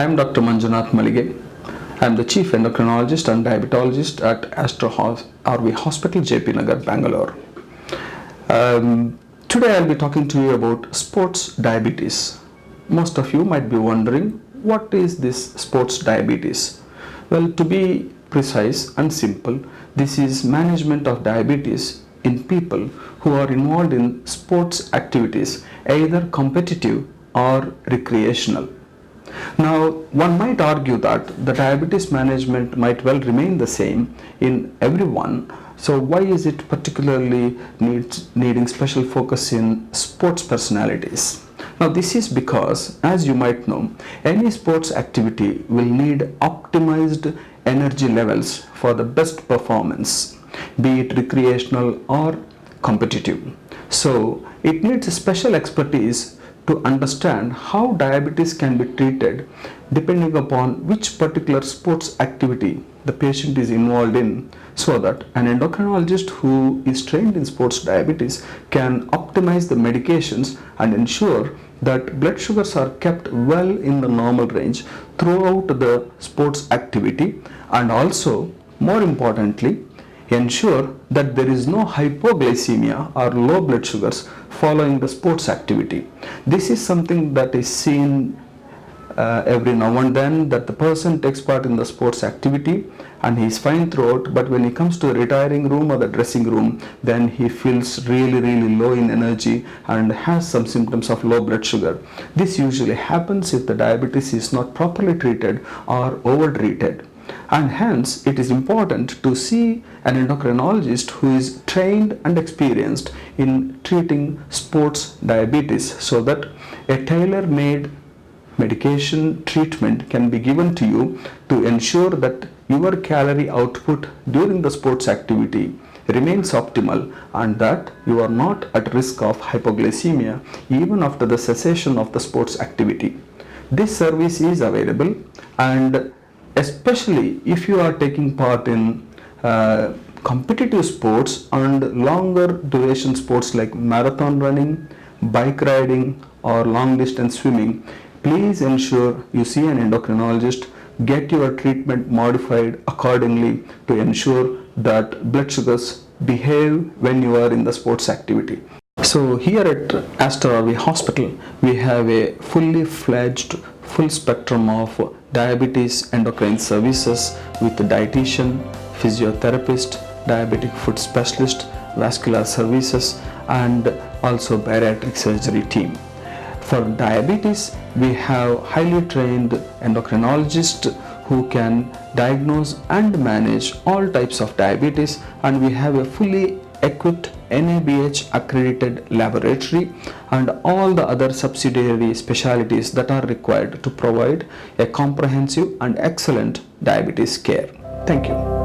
am Dr. Manjunath Malige. I am the Chief Endocrinologist and Diabetologist at Astro RV Hospital, JP Nagar, Bangalore. Today I will be talking to you about sports diabetes. Most of you might be wondering, what is this sports diabetes? Well, to be precise and simple, this is management of diabetes in people who are involved in sports activities, either competitive or recreational. Now, one might argue that the diabetes management might well remain the same in everyone. So why is it particularly needing special focus in sports personalities? Now, this is because, as you might know, any sports activity will need optimized energy levels for the best performance, be it recreational or competitive. So it needs special expertise to understand how diabetes can be treated depending upon which particular sports activity the patient is involved in, so that an endocrinologist who is trained in sports diabetes can optimize the medications and ensure that blood sugars are kept well in the normal range throughout the sports activity, and also, more importantly, ensure that there is no hypoglycemia or low blood sugars following the sports activity. This is something that is seen every now and then, that the person takes part in the sports activity and he is fine throughout, but when he comes to a retiring room or the dressing room, then he feels really low in energy and has some symptoms of low blood sugar. This usually happens if the diabetes is not properly treated or over treated. And hence it is important to see an endocrinologist who is trained and experienced in treating sports diabetes, so that a tailor-made medication treatment can be given to you to ensure that your calorie output during the sports activity remains optimal and that you are not at risk of hypoglycemia even after the cessation of the sports activity. This service is available, and especially if you are taking part in competitive sports and longer duration sports like marathon running, bike riding or long distance swimming, please ensure you see an endocrinologist, get your treatment modified accordingly to ensure that blood sugars behave when you are in the sports activity. So here at Astro RV Hospital, we have a fully fledged full spectrum of diabetes endocrine services with dietitian, physiotherapist, diabetic foot specialist, vascular services, and also bariatric surgery team. For diabetes, we have highly trained endocrinologists who can diagnose and manage all types of diabetes, and we have a fully equipped NABH accredited laboratory and all the other subsidiary specialties that are required to provide a comprehensive and excellent diabetes care. Thank you.